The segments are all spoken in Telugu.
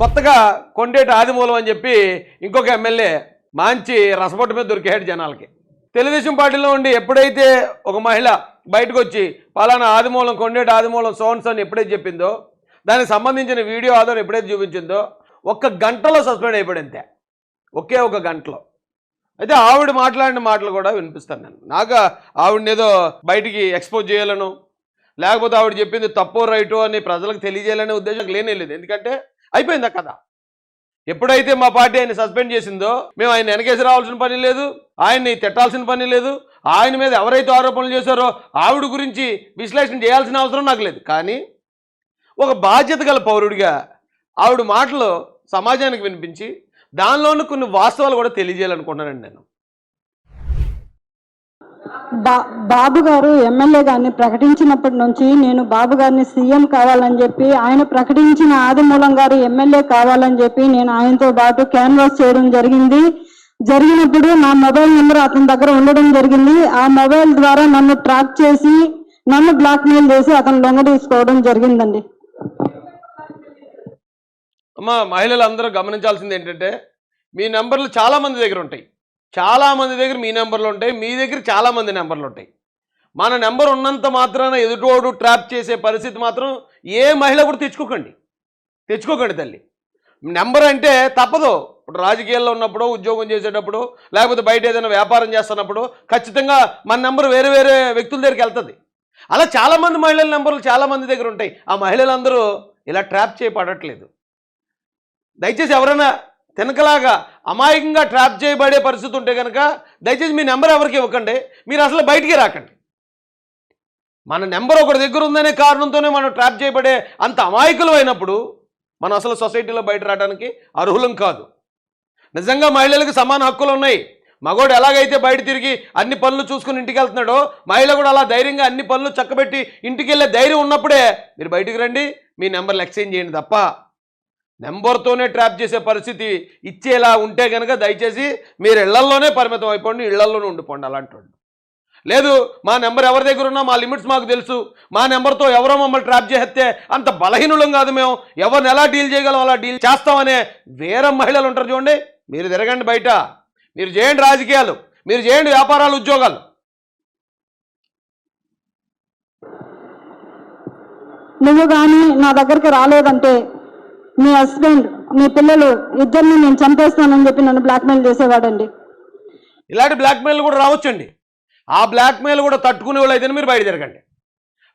కొత్తగా కొండేటి ఆదిమూలం అని చెప్పి ఇంకొక ఎమ్మెల్యే మంచి రసపొట్టు మీద దొరికాడు జనాలకి. తెలుగుదేశం పార్టీలో ఉండి ఎప్పుడైతే ఒక మహిళ బయటకు వచ్చి పలానా ఆదిమూలం కొండేటి ఆదిమూలం సోన్స్ అని ఎప్పుడైతే చెప్పిందో, దానికి సంబంధించిన వీడియో ఆధారం ఎప్పుడైతే చూపించిందో, 1 గంటలో సస్పెండ్ అయిపోయాడు అంతే. ఒకే 1 గంటలో. అయితే ఆవిడ మాట్లాడిన మాటలు కూడా వినిపిస్తాను నేను. నాకు ఆవిడని ఏదో బయటికి ఎక్స్పోజ్ చేయాలను, లేకపోతే ఆవిడ చెప్పింది తప్పో రైటో అని ప్రజలకు తెలియజేయాలనే ఉద్దేశం లేనే లేదు. ఎందుకంటే అయిపోయింది ఆ కథ. ఎప్పుడైతే మా పార్టీ ఆయన సస్పెండ్ చేసిందో, మేము ఆయన వెనకేసి రావాల్సిన పని లేదు, ఆయన్ని తిట్టాల్సిన పని లేదు, ఆయన మీద ఎవరైతే ఆరోపణలు చేశారో ఆవిడ గురించి విశ్లేషణ చేయాల్సిన అవసరం నాకు లేదు. కానీ ఒక బాధ్యత గల పౌరుడిగా ఆవిడ మాటలు సమాజానికి వినిపించి దానిలోని కొన్ని వాస్తవాలు కూడా తెలియజేయాలనుకుంటున్నానండి నేను. బాబు గారు ఎమ్మెల్యే గారిని ప్రకటించినప్పటి నుంచి నేను బాబు గారిని సీఎం కావాలని చెప్పి, ఆయన ప్రకటించిన ఆదిమూలం గారు ఎమ్మెల్యే కావాలని చెప్పి నేను ఆయనతో పాటు క్యాన్వాస్ చేయడం జరిగినప్పుడు నా మొబైల్ నెంబర్ అతని దగ్గర ఉండడం జరిగింది. ఆ మొబైల్ ద్వారా నన్ను ట్రాక్ చేసి నన్ను బ్లాక్మెయిల్ చేసి అతను లొంగ తీసుకోవడం జరిగిందండి. అమ్మా, మహిళలందరూ గమనించాల్సింది ఏంటంటే, మీ నెంబర్లు చాలామంది దగ్గర ఉంటాయి, చాలామంది దగ్గర మీ నెంబర్లు ఉంటాయి, మీ దగ్గర చాలామంది నెంబర్లు ఉంటాయి. మన నెంబర్ ఉన్నంత మాత్రాన ఎదుటోడు ట్రాప్ చేసే పరిస్థితి మాత్రం ఏ మహిళ కూడా తెచ్చుకోకండి తల్లి. నెంబర్ అంటే తప్పదు. ఇప్పుడు రాజకీయాల్లో ఉన్నప్పుడు, ఉద్యోగం చేసేటప్పుడు, లేకపోతే బయట ఏదైనా వ్యాపారం చేస్తున్నప్పుడు ఖచ్చితంగా మన నెంబర్ వేరే వేరే వ్యక్తుల దగ్గరికి వెళ్తుంది. అలా చాలామంది మహిళల నెంబర్లు చాలామంది దగ్గర ఉంటాయి. ఆ మహిళలందరూ ఇలా ట్రాప్ చేయబడట్లేదు. దయచేసి ఎవరైనా తినకలాగా అమాయకంగా ట్రాప్ చేయబడే పరిస్థితి ఉంటే కనుక దయచేసి మీ నెంబర్ ఎవరికి ఇవ్వకండి, మీరు అసలు బయటికి రాకండి. మన నెంబర్ ఒకటి దగ్గర ఉందనే కారణంతోనే మనం ట్రాప్ చేయబడే అంత అమాయకులు అయినప్పుడు మనం అసలు సొసైటీలో బయట రావడానికి అర్హులం కాదు. నిజంగా మహిళలకు సమాన హక్కులు ఉన్నాయి. మగోడు ఎలాగైతే బయట తిరిగి అన్ని పనులు చూసుకుని ఇంటికి వెళ్తున్నాడో, మహిళ కూడా అలా ధైర్యంగా అన్ని పనులు చక్కబెట్టి ఇంటికి వెళ్ళే ధైర్యం ఉన్నప్పుడే మీరు బయటికి రండి, మీ నెంబర్లు ఎక్స్చేంజ్ చేయండి. తప్ప నెంబర్తోనే ట్రాప్ చేసే పరిస్థితి ఇచ్చేలా ఉంటే కనుక దయచేసి మీరు ఇళ్లల్లోనే పరిమితం అయిపోండి, ఇళ్లల్లోనే ఉండిపోండి. అలాంటి వాళ్ళు లేదు, మా నెంబర్ ఎవరి దగ్గర ఉన్నా మా లిమిట్స్ మాకు తెలుసు, మా నెంబర్తో ఎవరో మమ్మల్ని ట్రాప్ చేస్తే అంత బలహీనులం కాదు మేము, ఎవరిని ఎలా డీల్ చేయగలం అలా డీల్ చేస్తామనే వేరే మహిళలు ఉంటారు చూడండి. మీరు తిరగండి బయట, మీరు చేయండి రాజకీయాలు, మీరు చేయండి వ్యాపారాలు, ఉద్యోగాలు. నువ్వు కానీ నా దగ్గరికి రాలేదంటే మీ హస్బెండ్, మీ పిల్లలు ఇద్దరిని నేను చంపేస్తానని చెప్పి నన్ను బ్లాక్మెయిల్ చేసేవాడండి. ఇలాంటి బ్లాక్మెయిల్ కూడా రావచ్చండి. ఆ బ్లాక్మెయిల్ కూడా తట్టుకునే వాళ్ళు అయితేనే మీరు బయట తిరగండి.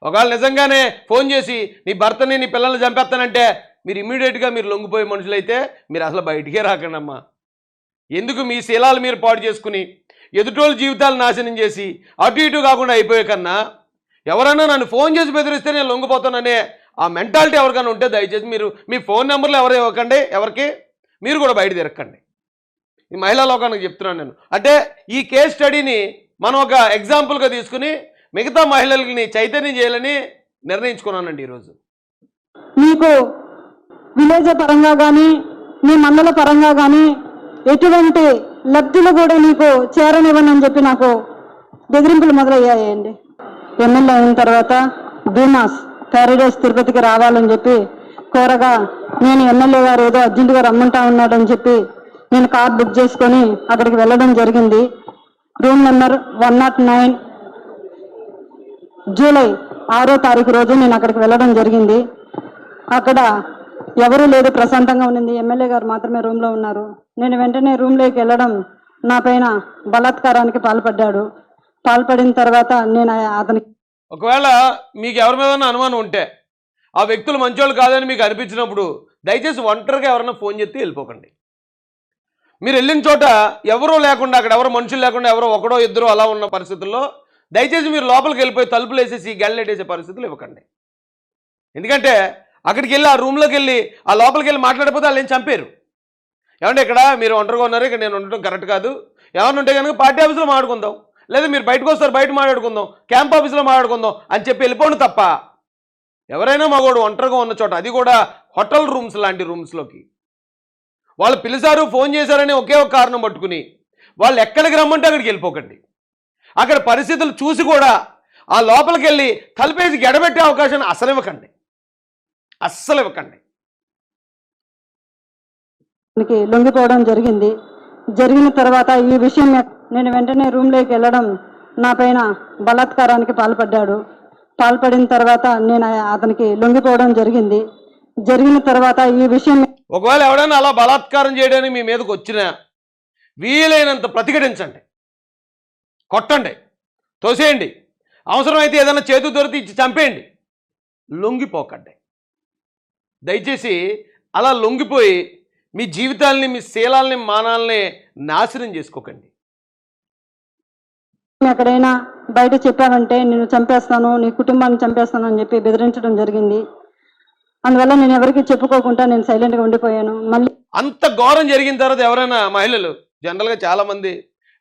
ఒకవేళ నిజంగానే ఫోన్ చేసి నీ భర్తని నీ పిల్లల్ని చంపేస్తానంటే మీరు ఇమ్మీడియట్గా మీరు లొంగిపోయే మనుషులైతే మీరు అసలు బయటికే రాకండి అమ్మా. ఎందుకు మీ శీలాలు మీరు పాడు చేసుకుని ఎదుటోళ్ళ జీవితాలు నాశనం చేసి అటు ఇటు కాకుండా అయిపోయే కన్నా, ఎవరైనా నన్ను ఫోన్ చేసి బెదిరిస్తే నేను లొంగిపోతాననే ఆ మెంటాలిటీ ఎవరికైనా ఉంటే దయచేసి మీరు మీ ఫోన్ నెంబర్లు ఎవరు ఇవ్వకండి, ఎవరికి మీరు కూడా బయట తిరగకండి. ఈ మహిళా లోకానికి చెప్తున్నాను నేను. అంటే ఈ కేస్ స్టడీని మనం ఒక ఎగ్జాంపుల్గా తీసుకుని మిగతా మహిళల్ని చైతన్యం చేయాలని నిర్ణయించుకున్నానండి ఈరోజు. మీకు విలేజ్ పరంగా కానీ మీ మండల పరంగా కానీ ఎటువంటి లబ్ధులు కూడా నీకు చేరనివ్వనని చెప్పి నాకు బెదిరింపులు మొదలయ్యాయండి. ఎమ్మెల్యే అయిన తర్వాత భీమాస్ ప్యారడైస్ తిరుపతికి రావాలని చెప్పి కోరగా, నేను ఎమ్మెల్యే గారు ఏదో అర్జెంటుగా రమ్మంటా ఉన్నాడని చెప్పి నేను కార్ బుక్ చేసుకొని అక్కడికి వెళ్ళడం జరిగింది. రూమ్ నెంబర్ 109 జూలై 6వ తారీఖు రోజు నేను అక్కడికి వెళ్ళడం జరిగింది. అక్కడ ఎవరూ లేదు, ప్రశాంతంగా ఉన్నింది. ఎమ్మెల్యే గారు మాత్రమే రూమ్లో ఉన్నారు. నేను వెంటనే రూమ్లోకి వెళ్ళడం, నా పైన బలాత్కారానికి పాల్పడిన తర్వాత నేను అతనికి, ఒకవేళ మీకు ఎవరి మీద అనుమానం ఉంటే, ఆ వ్యక్తులు మంచోళ్ళు కాదని మీకు అనిపించినప్పుడు దయచేసి ఒంటరిగా ఎవరైనా ఫోన్ చేస్తే వెళ్ళిపోకండి. మీరు వెళ్ళిన చోట ఎవరూ లేకుండా, అక్కడ ఎవరో మనుషులు లేకుండా ఎవరో ఒకడో ఇద్దరు అలా ఉన్న పరిస్థితుల్లో దయచేసి మీరు లోపలికి వెళ్ళిపోయి తలుపులు వేసేసి గెల్లెట్టేసే పరిస్థితులు ఇవ్వకండి. ఎందుకంటే అక్కడికి వెళ్ళి ఆ రూమ్లోకి వెళ్ళి ఆ లోపలికి వెళ్ళి మాట్లాడిపోతే వాళ్ళు ఏం చంపారు. ఏమంటే ఇక్కడ మీరు ఒంటరిగా ఉన్నారు, ఇక్కడ నేను ఉండటం కరెక్ట్ కాదు, ఏమన్నా ఉంటే కనుక పార్టీ ఆఫీస్లో మాట్లాడుకుందాం, లేదా మీరు బయటకు వస్తారు బయట మాట్లాడుకుందాం, క్యాంప్ ఆఫీస్లో మాట్లాడుకుందాం అని చెప్పి వెళ్ళిపోండి. తప్ప ఎవరైనా మగోడు ఒంటరిగా ఉన్న చోట, అది కూడా హోటల్ రూమ్స్ లాంటి రూమ్స్లోకి వాళ్ళు పిలిచారు, ఫోన్ చేశారని ఒకే ఒక కారణం పట్టుకుని వాళ్ళు ఎక్కడికి రమ్మంటే అక్కడికి వెళ్ళిపోకండి. అక్కడ పరిస్థితులు చూసి కూడా ఆ లోపలికి వెళ్ళి తలుపేసి గడబెట్టే అవకాశాన్ని అస్సలు ఇవ్వకండి. దానికి లొంగిపోవడం జరిగింది. జరిగిన తర్వాత ఈ విషయం నేను వెంటనే రూమ్లోకి వెళ్ళడం నా పైన బలాత్కారానికి పాల్పడిన తర్వాత నేను అతనికి లొంగిపోవడం జరిగింది. జరిగిన తర్వాత ఈ విషయం ఒకవేళ ఎవడైనా అలా బలాత్కారం చేయడానికి మీ మీదకి వచ్చినా వీలైనంత ప్రతిఘటించండి, కొట్టండి, తోసేయండి, అవసరమైతే ఏదైనా చేతు దొరికి ఇచ్చి చంపేయండి, లొంగిపోకండి. దయచేసి అలా లొంగిపోయి మీ జీవితాల్ని, మీ శీలాల్ని, మానాల్ని నాశనం చేసుకోకండి. ఎక్కడైనా బయట చెప్పావంటే నేను చంపేస్తాను, నీ కుటుంబాన్ని చంపేస్తాను అని చెప్పి బెదిరించడం జరిగింది. అందువల్ల నేను ఎవరికి చెప్పుకోకుండా నేను సైలెంట్గా ఉండిపోయాను. మళ్ళీ అంత ఘోరం జరిగిన తర్వాత ఎవరైనా మహిళలు జనరల్గా చాలామంది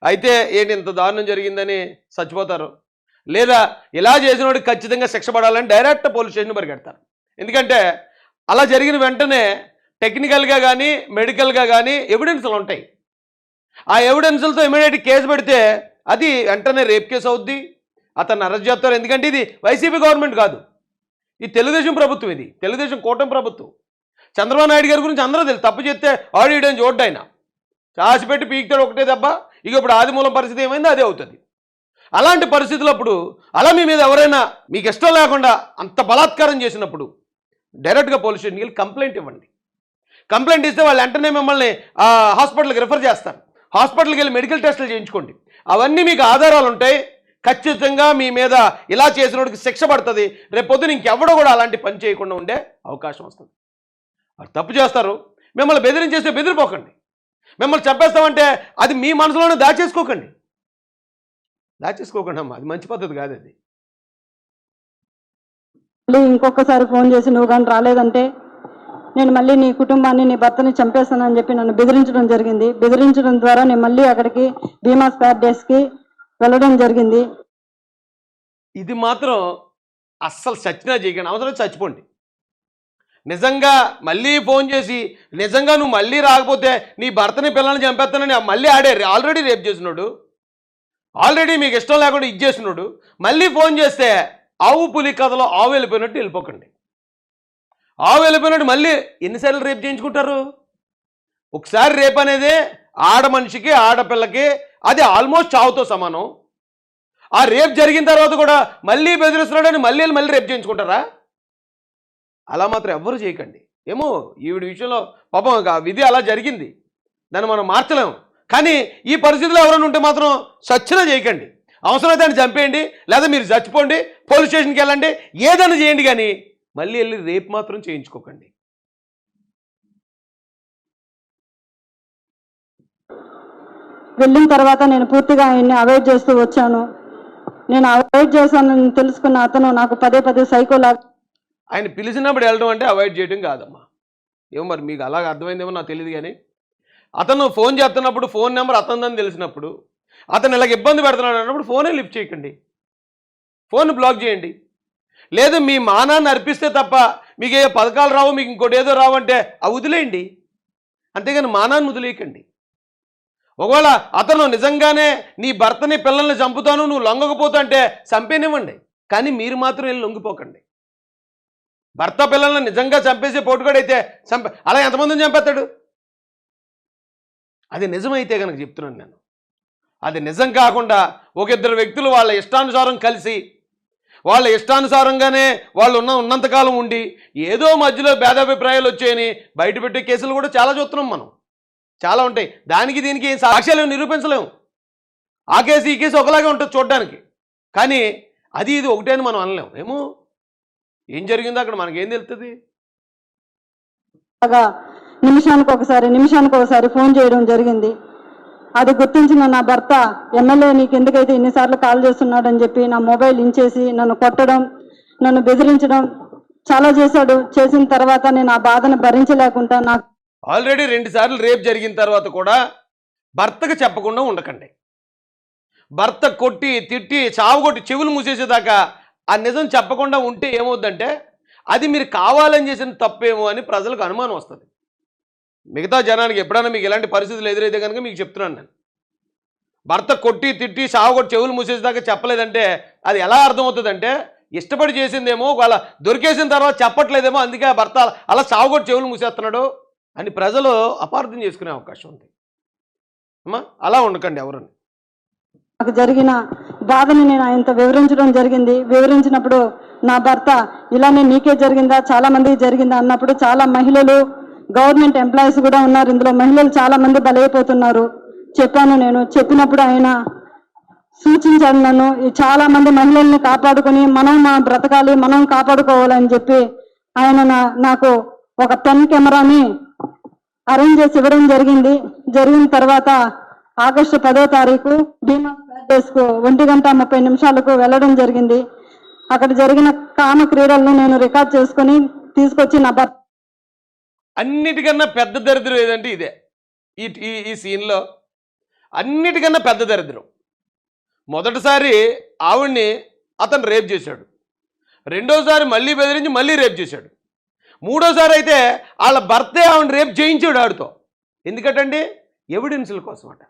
అయితే ఏంటి ఇంత దారుణం జరిగిందని చచ్చిపోతారు, లేదా ఇలా చేసిన వాడికి ఖచ్చితంగా శిక్ష పడాలని డైరెక్ట్ పోలీస్ స్టేషన్ పరిగెడతారు. ఎందుకంటే అలా జరిగిన వెంటనే టెక్నికల్గా కానీ మెడికల్గా కానీ ఎవిడెన్స్లు ఉంటాయి. ఆ ఎవిడెన్స్లతో ఇమీడియట్ కేసు పెడితే అది వెంటనే రేప్ కేసు అవుద్ది, అతన్ని అరెస్ట్ చేస్తారు. ఎందుకంటే ఇది వైసీపీ గవర్నమెంట్ కాదు, ఇది తెలుగుదేశం ప్రభుత్వం, ఇది తెలుగుదేశం కూటమి ప్రభుత్వం. చంద్రబాబు నాయుడు గారి గురించి అందరూ తెలుసు. తప్పు చేస్తే ఆడియడం చూడ్డు, ఆయన చాసి పెట్టి పీకుతాడు ఒకటే దెబ్బ. ఇక ఇప్పుడు ఆదిమూలం పరిస్థితి ఏమైందో అదే అవుతుంది. అలాంటి పరిస్థితులప్పుడు అలా మీ మీద ఎవరైనా మీకు ఇష్టం లేకుండా అంత బలాత్కారం చేసినప్పుడు డైరెక్ట్గా పోలీస్ స్టేషన్కి వెళ్ళి కంప్లైంట్ ఇవ్వండి. కంప్లైంట్ ఇస్తే వాళ్ళు వెంటనే మిమ్మల్ని హాస్పిటల్కి రిఫర్ చేస్తారు. హాస్పిటల్కి వెళ్ళి మెడికల్ టెస్టులు చేయించుకోండి. అవన్నీ మీకు ఆధారాలు ఉంటాయి. ఖచ్చితంగా మీ మీద ఇలా చేసినోడికి శిక్ష పడుతుంది. రేపొద్దున ఇంకెవడో కూడా అలాంటి పని చేయకుండా ఉండే అవకాశం వస్తుంది. వాళ్ళు తప్పు చేస్తారు, మిమ్మల్ని బెదిరించేస్తే బెదిరిపోకండి. మిమ్మల్ని చంపేస్తామంటే అది మీ మనసులోనే దాచేసుకోకండి అమ్మా, అది మంచి పద్ధతి కాదు. అది మళ్ళీ ఇంకొకసారి ఫోన్ చేసి నువ్వు కానీ రాలేదంటే నేను మళ్ళీ నీ కుటుంబాన్ని, నీ భర్తని చంపేస్తానని చెప్పి నన్ను బెదిరించడం జరిగింది. బెదిరించడం ద్వారా నేను మళ్ళీ అక్కడికి భీమా స్క్వేర్ డేస్కి వెళ్ళడం జరిగింది. ఇది మాత్రం అస్సలు చచ్చినా చేయకండి, అవసరం చచ్చిపోండి. నిజంగా మళ్ళీ ఫోన్ చేసి నిజంగా నువ్వు మళ్ళీ రాకపోతే నీ భర్తని పిల్లల్ని చంపేస్తానని మళ్ళీ ఆల్రెడీ రేప్ చేసినాడు, ఆల్రెడీ మీకు ఇష్టం లేకుండా ఇచ్చేసినాడు, మళ్ళీ ఫోన్ చేస్తే ఆవు పులి కథలో ఆవు వెళ్ళిపోయినట్టు వెళ్ళిపోకండి. ఆవు వెళ్ళిపోయినట్టు మళ్ళీ ఎన్నిసార్లు రేప్ చేయించుకుంటారు? ఒకసారి రేప్ అనేది ఆడ మనిషికి, ఆడపిల్లకి అది ఆల్మోస్ట్ చావుతో సమానం. ఆ రేప్ జరిగిన తర్వాత కూడా మళ్ళీ బెదిరిస్తున్నాడని మళ్ళీ రేప్ చేయించుకుంటారా? అలా మాత్రం ఎవ్వరూ చేయకండి. ఏమో ఈవిడ విషయంలో పాపం విధి అలా జరిగింది, దాన్ని మనం మార్చలేము. కానీ ఈ పరిస్థితిలో ఎవరైనా ఉంటే మాత్రం సచ్చినా చేయకండి. అవసరమైతే అని చంపేయండి, లేదా మీరు చచ్చిపోండి, పోలీస్ స్టేషన్కి వెళ్ళండి, ఏదైనా చేయండి. కానీ మళ్ళీ వెళ్ళి రేపు మాత్రం చేయించుకోకండి. వెళ్ళిన తర్వాత నేను పూర్తిగా ఆయన్ని అవాయిడ్ చేస్తూ వచ్చాను. నేను అవాయిడ్ చేశానని తెలుసుకున్న అతను నాకు పదే సైకోలా ఆయన పిలిచినప్పుడు వెళ్ళడం అంటే అవాయిడ్ చేయడం కాదమ్మా. ఏమో మరి మీకు అలాగ అర్థమైందేమో నాకు తెలియదు. కానీ అతను ఫోన్ చేస్తున్నప్పుడు ఫోన్ నెంబర్ అతనిదని తెలిసినప్పుడు, అతను ఇలాగ ఇబ్బంది పెడుతున్నాడు అన్నప్పుడు ఫోనే లిఫ్ట్ చేయకండి, ఫోన్ బ్లాక్ చేయండి. లేదు మీ మానాన్ని అర్పిస్తే తప్ప మీకు ఏ పథకాలు రావు, మీకు ఇంకోటి ఏదో రావు అంటే అవి వదిలేయండి, అంతేగాని మానాన్ని వదిలేయకండి. ఒకవేళ అతను నిజంగానే నీ భర్తని పిల్లల్ని చంపుతాను, నువ్వు లొంగకపోతా అంటే చంపేనివ్వండి, కానీ మీరు మాత్రం వెళ్ళి లొంగిపోకండి. భర్త పిల్లల్ని నిజంగా చంపేసే పోటుగాడైతే అలా ఎంతమందిని చంపేస్తాడు? అది నిజమైతే కనుక చెప్తున్నాను నేను. అది నిజం కాకుండా ఒక ఇద్దరు వ్యక్తులు వాళ్ళ ఇష్టానుసారం కలిసి, వాళ్ళ ఇష్టానుసారంగానే వాళ్ళు ఉన్నంతకాలం ఉండి ఏదో మధ్యలో భేదాభిప్రాయాలు వచ్చాయని బయటపెట్టే కేసులు కూడా చాలా చూస్తున్నాం మనం, చాలా ఉంటాయి. దానికి దీనికి సాక్ష్యాలు నిరూపించలేము. ఆ కేసు ఈ కేసు ఒకలాగే ఉంటుంది చూడడానికి, కానీ అది ఇది ఒకటే అని మనం అనలేము. ఏమో ఏం జరిగిందో అక్కడ మనకేం తెలుస్తుంది? నిమిషానికి ఒకసారి ఫోన్ చేయడం జరిగింది. అది గుర్తించిన నా భర్త ఎమ్మెల్యే నీకు ఎందుకైతే ఇన్నిసార్లు కాల్ చేస్తున్నాడని చెప్పి నా మొబైల్ ఇంచేసి నన్ను కొట్టడం, నన్ను బెదిరించడం చాలా చేశాడు. చేసిన తర్వాత నేను ఆ బాధను భరించలేకుండా నాకు ఆల్రెడీ 2 సార్లు రేప్ జరిగిన తర్వాత కూడా భర్తకు చెప్పకుండా ఉండకండి. భర్త కొట్టి తిట్టి చావుకొట్టి చెవులు మూసేసేదాకా ఆ నిజం చెప్పకుండా ఉంటే ఏమవుద్దంటే అది మీరు కావాలని చేసిన తప్పేమో అని ప్రజలకు అనుమానం వస్తుంది. మిగతా జనానికి ఎప్పుడైనా మీకు ఇలాంటి పరిస్థితులు ఎదురైతే కనుక మీకు చెప్తున్నాను నేను. భర్త కొట్టి తిట్టి చావుకొట్టి చెవులు మూసేసేదాకా చెప్పలేదంటే అది ఎలా అర్థమవుతుందంటే ఇష్టపడి చేసిందేమో, వాళ్ళ దొరికేసిన తర్వాత చెప్పట్లేదేమో, అందుకే భర్త అలా చావుకొట్టి చెవులు మూసేస్తున్నాడు, అని ప్రజలు అపార్థం చేసుకునే అవకాశం ఉంది. అమ్మా అలా ఉండకండి ఎవరని. నాకు జరిగిన బాధని నేను ఆయనతో వివరించడం జరిగింది. వివరించినప్పుడు నా భర్త ఇలానే నీకే జరిగిందా, చాలా మందికి జరిగిందా అన్నప్పుడు చాలా మహిళలు, గవర్నమెంట్ ఎంప్లాయీస్ కూడా ఉన్నారు ఇందులో, మహిళలు చాలా మంది బలైపోతున్నారు చెప్పాను. నేను చెప్పినప్పుడు ఆయన సూచించాడు నన్ను, చాలా మంది మహిళల్ని కాపాడుకొని మనం బ్రతకాలి, మనం కాపాడుకోవాలని చెప్పి ఆయన నాకు ఒక పెన్ కెమెరాని అరేంజ్ చేసి ఇవ్వడం జరిగింది. జరిగిన తర్వాత ఆగస్టు 10వ తారీఖు భీమా డేస్కు 1:30 వెళ్ళడం జరిగింది. అక్కడ జరిగిన కామ క్రీడలను నేను రికార్డ్ చేసుకొని తీసుకొచ్చి నా భర్త. అన్నిటికన్నా పెద్ద దరిద్రం ఏదంటే ఇదే. ఈ ఈ ఈ సీన్లో అన్నిటికన్నా పెద్ద దరిద్రం, మొదటిసారి ఆవిడ్ని అతను రేప్ చేశాడు, రెండోసారి మళ్ళీ బెదిరించి మళ్ళీ రేప్ చేశాడు, మూడోసారి అయితే వాళ్ళ భర్తే ఆవిడ రేప్ చేయించాడు ఆడితో. ఎందుకంటండి ఎవిడెన్స్ల కోసం అట.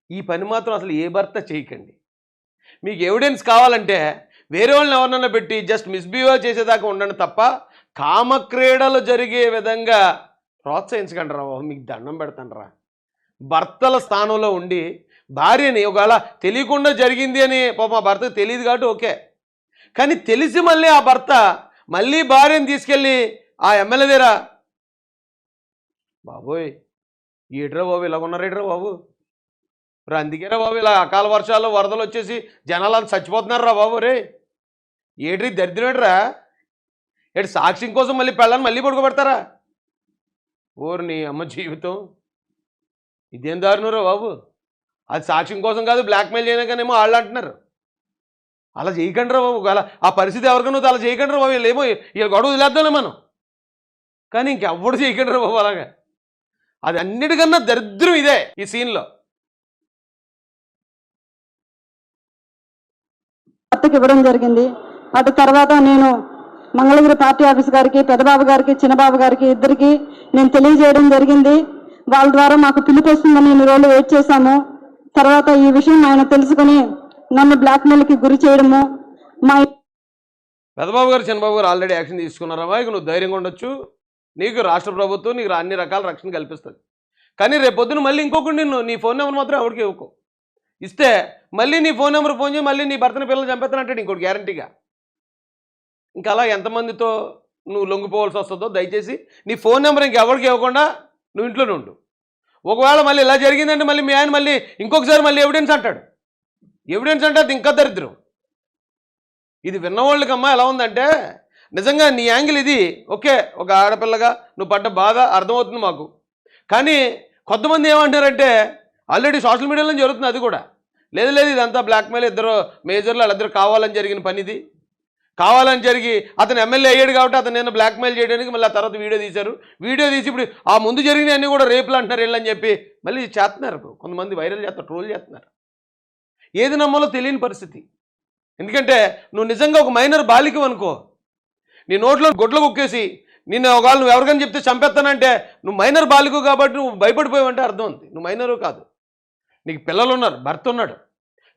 ఈ పని మాత్రం అసలు ఏ భర్త చేయకండి. మీకు ఎవిడెన్స్ కావాలంటే వేరే వాళ్ళని ఎవరినన్నా పెట్టి జస్ట్ మిస్బిహేవ్ చేసేదాకా ఉండండి తప్ప కామక్రీడలు జరిగే విధంగా ప్రోత్సహించకండి రా. మీకు దండం పెడతాను రా. భర్తల స్థానంలో ఉండి భార్యని ఒకవేళ తెలియకుండా జరిగింది అని మా భర్తకు తెలియదు కాబట్టి ఓకే, కానీ తెలిసి మళ్ళీ ఆ భర్త మళ్ళీ భార్యను తీసుకెళ్ళి ఆ ఎమ్మెల్యే దగ్గర, బాబోయ్ ఏడ్రా బాబు ఇలా ఉన్నారేట్రా బాబు, అందుకేరా బాబు ఇలా అకాల వర్షాలు వరదలు వచ్చేసి జనాలు అంత చచ్చిపోతున్నారా బాబు, రే ఏడ్రీ దరిద్రమేట్రా, ఏడు సాక్ష్యం కోసం మళ్ళీ పెళ్ళని మళ్ళీ పడుకోబెడతారా? ఓరు నీ అమ్మ జీవితం, ఇదేం దారుణరా బాబు. అది సాక్ష్యం కోసం కాదు, బ్లాక్మెయిల్ చేయడానికనేమో వాళ్ళు అంటున్నారు. అలా చేయకండి రా బాబు. అలా ఆ పరిస్థితి ఎవరికైనా అలా చేయకండి రా బాబు. వీళ్ళేమో వీళ్ళ గొడవ వదిలేద్దాంలే మనం, కానీ ఇంకెవ్వడు చేయకండి రా బాబు అలాగా. అది అన్నిటికన్నా దరిద్రం ఇదే ఈ సీన్లో. భర్తకి ఇవ్వడం జరిగింది. అటు తర్వాత నేను మంగళగిరి పార్టీ ఆఫీస్ గారికి, పెద్దబాబు గారికి, చిన్నబాబు గారికి ఇద్దరికి నేను తెలియజేయడం జరిగింది. వాళ్ళ ద్వారా మాకు పిలుపు వస్తుందని ఇన్ని రోజులు వెయిట్ చేశాము. తర్వాత ఈ విషయం ఆయన తెలుసుకుని నన్ను బ్లాక్మెయిల్కి గురి చేయడము. మా పెద్దబాబు గారు, చిన్నబాబు గారు ఆల్రెడీ యాక్షన్ తీసుకున్నారమ్మా. ఇక నువ్వు ధైర్యంగా ఉండొచ్చు. నీకు రాష్ట్ర ప్రభుత్వం నీకు అన్ని రకాల రక్షణ కల్పిస్తుంది. కానీ రేపు పొద్దున మళ్ళీ ఇంకొకటి నిన్ను నీ ఫోన్ నెంబర్ మాత్రం ఎవరికి ఇవ్వకు. ఇస్తే మళ్ళీ నీ ఫోన్ నెంబర్ ఫోన్ చేయి, మళ్ళీ నీ భర్తని పిల్లలు చంపేస్తానంటాడు ఇంకోటి గ్యారంటీగా. ఇంకా అలా ఎంతమందితో నువ్వు లొంగిపోవాల్సి వస్తుందో దయచేసి నీ ఫోన్ నెంబర్ ఇంకెవరికి ఇవ్వకుండా నువ్వు ఇంట్లోనే ఉండు. ఒకవేళ మళ్ళీ ఇలా జరిగిందంటే మళ్ళీ మీ ఆయన మళ్ళీ ఇంకొకసారి మళ్ళీ ఎవిడెన్స్ అంటాడు. ఎవిడెన్స్ అంటే అది ఇంకా దరిద్రం. ఇది విన్నవాళ్ళకమ్మా ఎలా ఉందంటే నిజంగా నీ యాంగిల్ ఇది ఓకే, ఒక ఆడపిల్లగా నువ్వు పడ్డ బాధ అర్థమవుతుంది మాకు. కానీ కొంతమంది ఏమంటారంటే ఆల్రెడీ సోషల్ మీడియాలో జరుగుతుంది అది కూడా. లేదు లేదు ఇదంతా బ్లాక్మెయిల్, ఇద్దరు మేజర్లు వాళ్ళిద్దరు కావాలని జరిగిన పని ఇది. కావాలని జరిగి అతను ఎమ్మెల్యే అయ్యాడు కాబట్టి అతను నేను బ్లాక్మెయిల్ చేయడానికి మళ్ళీ ఆ తర్వాత వీడియో తీశారు. వీడియో తీసి ఇప్పుడు ఆ ముందు జరిగిన అన్నీ కూడా రేపులు అంటున్నారు వీళ్ళని చెప్పి మళ్ళీ చేస్తున్నారు. కొంతమంది వైరల్ చేస్తారు, ట్రోల్ చేస్తున్నారు. ఏది నమ్మాలో తెలియని పరిస్థితి. ఎందుకంటే నువ్వు నిజంగా ఒక మైనర్ బాలికవు అనుకో, నీ నోట్లో గొడ్లు కుక్కేసి నిన్ను ఒకవేళ నువ్వు ఎవరికైనా చెప్తే చంపేస్తానంటే నువ్వు మైనర్ బాలికవు కాబట్టి నువ్వు భయపడిపోయావంటే అర్థం ఉంది. నువ్వు మైనరు కాదు, నీకు పిల్లలు ఉన్నారు, భర్త ఉన్నాడు,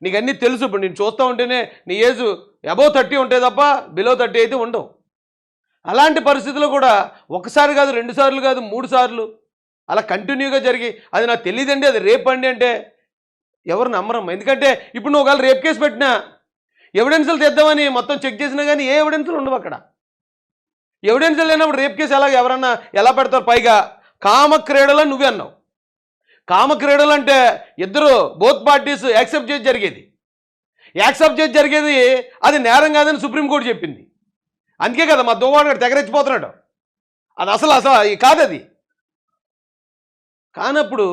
నీకు అన్నీ తెలుసు. ఇప్పుడు నేను చూస్తూ ఉంటేనే నీ ఏజ్ అబోవ్ 30 ఉంటే తప్ప బిలో 30 అయితే ఉండవు. అలాంటి పరిస్థితుల్లో కూడా ఒకసారి కాదు, 2 సార్లు కాదు, 3 సార్లు అలా కంటిన్యూగా జరిగి అది నాకు తెలియదండి అది రేప్ అండి అంటే ఎవరు నమ్మరమ్మా. ఎందుకంటే ఇప్పుడు నువ్వు ఒకవేళ రేప్ కేసు పెట్టినా ఎవిడెన్సులు తెద్దామని మొత్తం చెక్ చేసినా కానీ ఏ ఎవిడెన్సులు ఉండవు అక్కడ. ఎవిడెన్సులు లేనప్పుడు రేప్ కేసు ఎవరన్నా ఎలా పెడతారు? పైగా కామక్రీడలో నువ్వే అన్నావు. కామక్రీడలు అంటే ఇద్దరు బోత్ పార్టీస్ యాక్సెప్ట్ చేసి జరిగేది. యాక్సెప్ట్ చేసి జరిగేది అది నేరం కాదని సుప్రీంకోర్టు చెప్పింది. అందుకే కదా మా దువ్వాడు తెగరెచ్చిపోతున్నాడు. అది అసలు కాదు అది. కానప్పుడు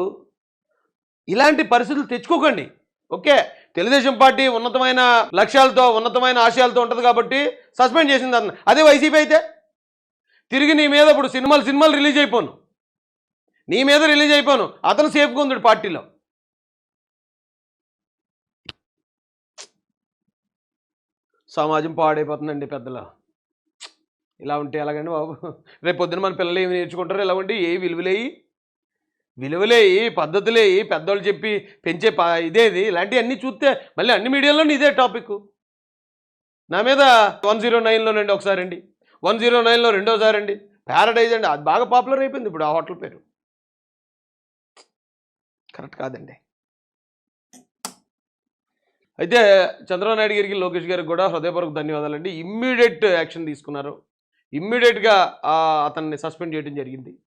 ఇలాంటి పరిస్థితులు తెచ్చుకోకండి. ఓకే, తెలుగుదేశం పార్టీ ఉన్నతమైన లక్ష్యాలతో ఉన్నతమైన ఆశయాలతో ఉంటుంది కాబట్టి సస్పెండ్ చేసింది అన్న. అదే వైసీపీ అయితే తిరిగి నీ మీద ఇప్పుడు సినిమాలు రిలీజ్ అయిపోను, నీ మీద రిలీజ్ అయిపోను, అతను సేఫ్గా ఉంది పార్టీలో. సమాజం పాడైపోతుందండి పెద్దలు. ఇలా ఉంటే ఎలాగండి బాబు? రేపు పొద్దున మన పిల్లలు ఏమి నేర్చుకుంటారో ఇలా ఉండి ఏ విలువలేయి పద్ధతులేయి పెద్దోళ్ళు చెప్పి పెంచే ఇదేది ఇలాంటివన్నీ చూస్తే మళ్ళీ అన్ని మీడియాలోనే ఇదే టాపిక్. నా మీద 109లోనండి ఒకసారి అండి, 109లో రెండోసారి అండి, ప్యారడైజ్ అండి, అది బాగా పాపులర్ అయిపోయింది ఇప్పుడు ఆ హోటల్ పేరు. కరెక్ట్ కాదండి. అయితే చంద్రబాబు నాయుడు గారికి, లోకేష్ గారికి కూడా హృదయపూర్వక ధన్యవాదాలండి. ఇమ్మీడియట్ యాక్షన్ తీసుకున్నారు. ఇమ్మీడియట్గా అతన్ని సస్పెండ్ చేయడం జరిగింది.